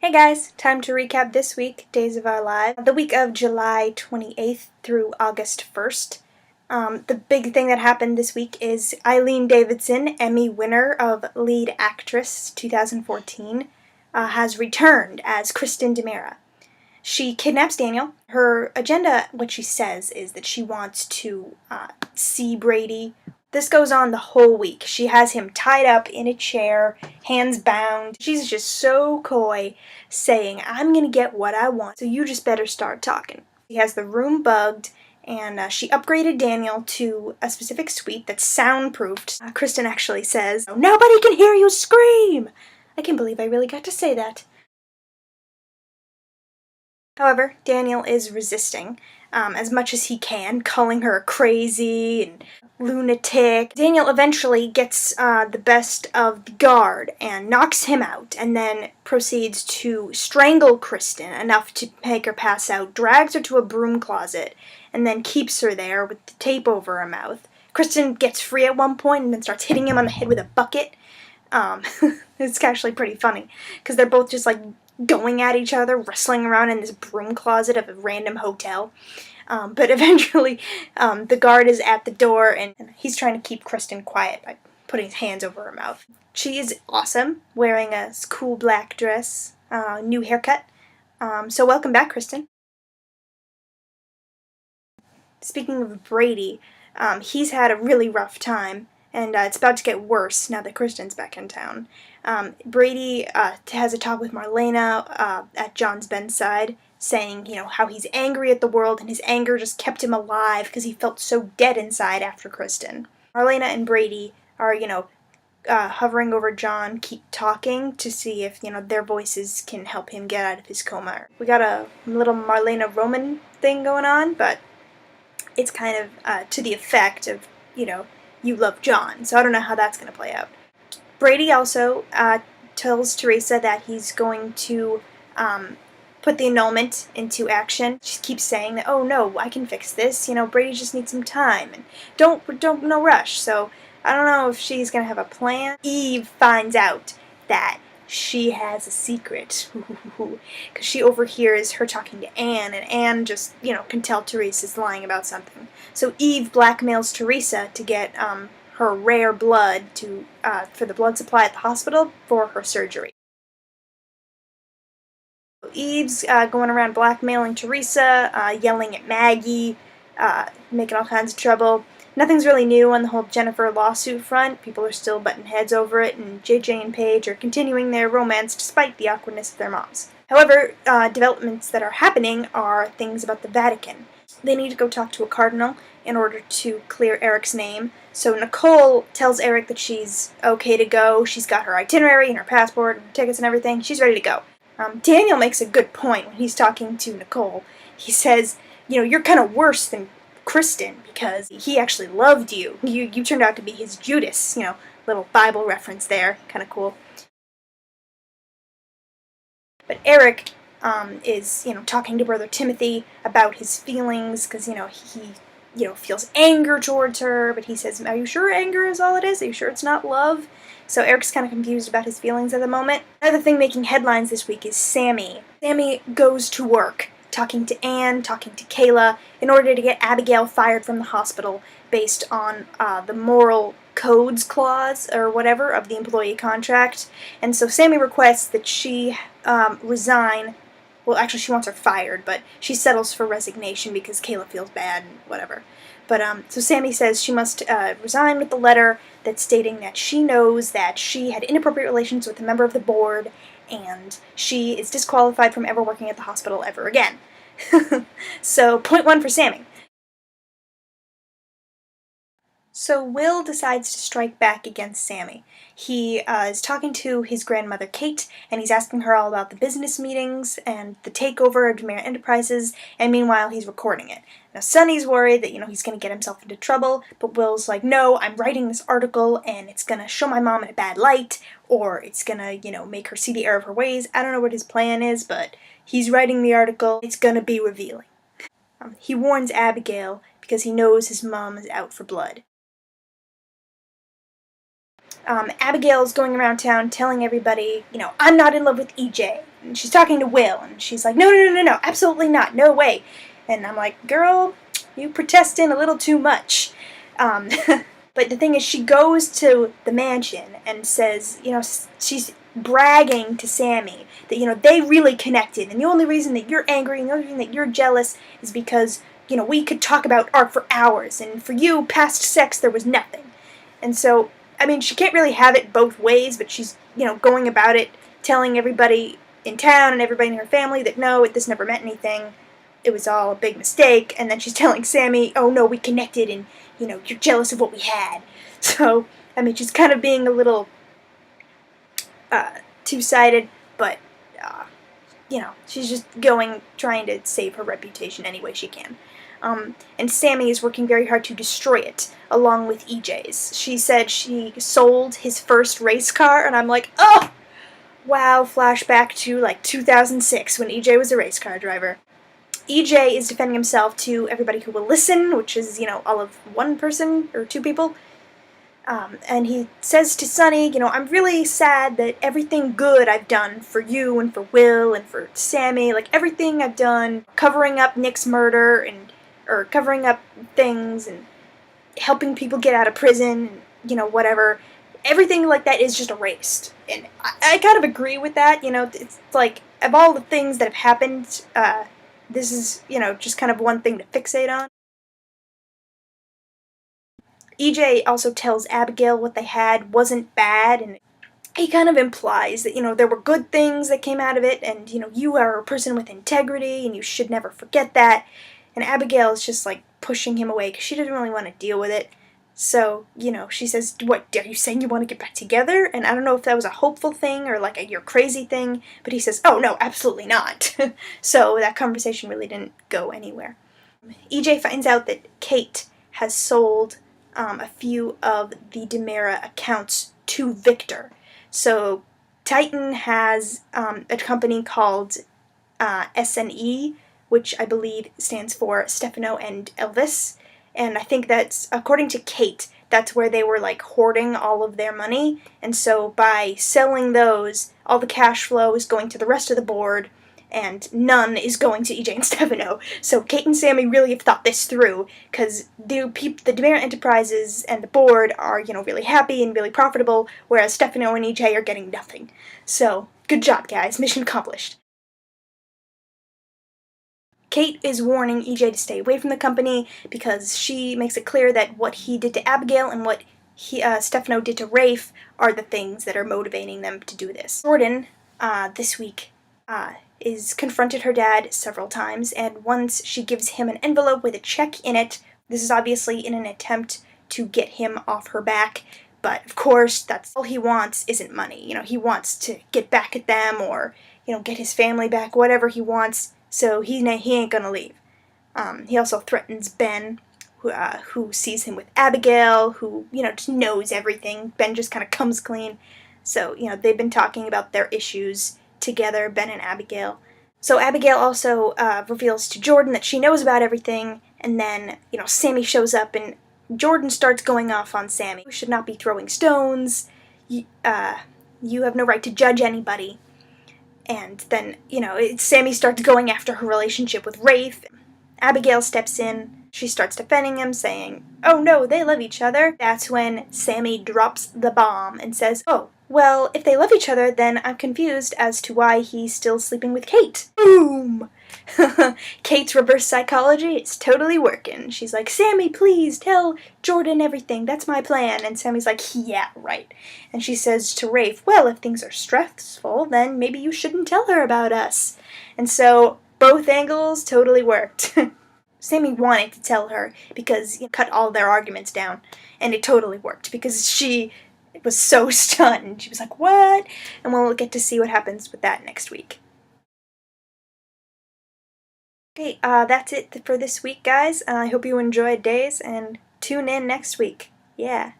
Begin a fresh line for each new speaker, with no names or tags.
Hey guys, time to recap this week, Days of Our Lives. The week of July 28th through August 1st. The big thing that happened this week is Eileen Davidson, Emmy winner of Lead Actress 2014, has returned as Kristen DiMera. She kidnaps Daniel. Her agenda, what she says, is that she wants to see Brady. This goes on the whole week. She has him tied up in a chair, hands bound. She's just so coy, saying, I'm gonna get what I want, so you just better start talking. She has the room bugged, and she upgraded Daniel to a specific suite that's soundproofed. Kristen actually says, nobody can hear you scream! I can't believe I really got to say that. However, Daniel is resisting as much as he can, calling her crazy and lunatic. Daniel eventually gets the best of the guard and knocks him out, and then proceeds to strangle Kristen enough to make her pass out, drags her to a broom closet, and then keeps her there with the tape over her mouth. Kristen gets free at one point and then starts hitting him on the head with a bucket. It's actually pretty funny, because they're both just like going at each other, wrestling around in this broom closet of a random hotel. But eventually, the guard is at the door, and he's trying to keep Kristen quiet by putting his hands over her mouth. She is awesome, wearing a cool black dress, new haircut. So welcome back, Kristen. Speaking of Brady, he's had a really rough time, and it's about to get worse now that Kristen's back in town. Brady has a talk with Marlena at John's bedside, saying, how he's angry at the world, and his anger just kept him alive because he felt so dead inside after Kristen. Marlena and Brady are, hovering over John, keep talking to see if, their voices can help him get out of his coma. We got a little Marlena Roman thing going on, but it's kind of to the effect of, you love John. So I don't know how that's going to play out. Brady also tells Teresa that he's going to put the annulment into action. She keeps saying that, oh no, I can fix this. Brady just needs some time, and no rush. So I don't know if she's going to have a plan. Eve finds out that she has a secret, because she overhears her talking to Anne, and Anne just, can tell Teresa's lying about something. So Eve blackmails Teresa to get her rare blood for the blood supply at the hospital for her surgery. Eve's going around blackmailing Teresa, yelling at Maggie, making all kinds of trouble. Nothing's really new on the whole Jennifer lawsuit front. People are still butting heads over it, and JJ and Paige are continuing their romance despite the awkwardness of their moms. However, developments that are happening are things about the Vatican. They need to go talk to a cardinal in order to clear Eric's name. So Nicole tells Eric that she's okay to go. She's got her itinerary and her passport and tickets and everything. She's ready to go. Daniel makes a good point when he's talking to Nicole. He says, you're kind of worse than Kristen because he actually loved you. You turned out to be his Judas, little Bible reference there. Kind of cool. But Eric is, talking to Brother Timothy about his feelings because, he feels anger towards her, but he says, are you sure anger is all it is? Are you sure it's not love? So Eric's kind of confused about his feelings at the moment. Another thing making headlines this week is Sammy. Sammy goes to work, talking to Anne, talking to Kayla, in order to get Abigail fired from the hospital based on the moral codes clause, or whatever, of the employee contract. And so Sammy requests that she resign. Well, actually, she wants her fired, but she settles for resignation because Kayla feels bad and whatever. But, so Sammy says she must resign with the letter that's stating that she knows that she had inappropriate relations with a member of the board, and she is disqualified from ever working at the hospital ever again. So, point 1 for Sammy. So Will decides to strike back against Sammy. He is talking to his grandmother Kate, and he's asking her all about the business meetings and the takeover of DiMera Enterprises, and meanwhile he's recording it. Now Sonny's worried that, he's going to get himself into trouble, but Will's like, no, I'm writing this article, and it's going to show my mom in a bad light, or it's going to, make her see the error of her ways. I don't know what his plan is, but he's writing the article. It's going to be revealing. He warns Abigail because he knows his mom is out for blood. Abigail's going around town telling everybody, I'm not in love with EJ. And she's talking to Will, and she's like, no, no, no, no, no, absolutely not, no way. And I'm like, girl, you protesting a little too much. Um, but the thing is, she goes to the mansion and says, she's bragging to Sammy that, they really connected, and the only reason that you're angry and the only reason that you're jealous is because, we could talk about art for hours, and for you, past sex, there was nothing. And so, I mean, she can't really have it both ways, but she's, going about it, telling everybody in town and everybody in her family that no, this never meant anything. It was all a big mistake. And then she's telling Sammy, oh no, we connected and, you're jealous of what we had. So, I mean, she's kind of being a little two-sided, but, she's just trying to save her reputation any way she can. And Sammy is working very hard to destroy it, along with EJ's. She said she sold his first race car, and I'm like, oh! Wow, flashback to like 2006 when EJ was a race car driver. EJ is defending himself to everybody who will listen, which is, all of one person or two people. And he says to Sonny, I'm really sad that everything good I've done for you and for Will and for Sammy, like everything I've done, covering up Nick's murder or covering up things and helping people get out of prison, whatever. Everything like that is just erased. And I kind of agree with that, it's like, of all the things that have happened, this is, just kind of one thing to fixate on. EJ also tells Abigail what they had wasn't bad, and he kind of implies that, there were good things that came out of it, and, you are a person with integrity, and you should never forget that. And Abigail is just, like, pushing him away, because she doesn't really want to deal with it. So, she says, what, are you saying you want to get back together? And I don't know if that was a hopeful thing, or, like, a you're crazy thing, but he says, oh, no, absolutely not. So that conversation really didn't go anywhere. EJ finds out that Kate has sold a few of the DiMera accounts to Victor. So Titan has a company called SNE, which I believe stands for Stefano and Elvis. And I think that's, according to Kate, that's where they were like hoarding all of their money. And so by selling those, all the cash flow is going to the rest of the board, and none is going to EJ and Stefano. So Kate and Sammy really have thought this through, because the DiMera Enterprises and the board are, really happy and really profitable, whereas Stefano and EJ are getting nothing. So, good job, guys. Mission accomplished. Kate is warning EJ to stay away from the company because she makes it clear that what he did to Abigail and what Stefano did to Rafe are the things that are motivating them to do this. Jordan, this week, is confronted her dad several times, and once she gives him an envelope with a check in it. This is obviously in an attempt to get him off her back, but of course, that's all he wants isn't money. He wants to get back at them or, get his family back, whatever he wants, so he ain't gonna leave. He also threatens Ben, who sees him with Abigail, who, just knows everything. Ben just kind of comes clean. So, they've been talking about their issues together, Ben and Abigail. So Abigail also reveals to Jordan that she knows about everything, and then, Sammy shows up, and Jordan starts going off on Sammy. You should not be throwing stones. You have no right to judge anybody. And then, Sammy starts going after her relationship with Rafe. Abigail steps in. She starts defending him, saying, oh no, they love each other. That's when Sammy drops the bomb and says, oh, well, if they love each other, then I'm confused as to why he's still sleeping with Kate. Boom! Kate's reverse psychology is totally working. She's like, Sammy, please tell Jordan everything. That's my plan. And Sammy's like, yeah, right. And she says to Rafe, well, if things are stressful, then maybe you shouldn't tell her about us. And so both angles totally worked. Sammy wanted to tell her because he cut all their arguments down, and it totally worked because she was so stunned. She was like, what? And we'll get to see what happens with that next week. Okay, that's it for this week, guys. I hope you enjoyed Days, and tune in next week. Yeah.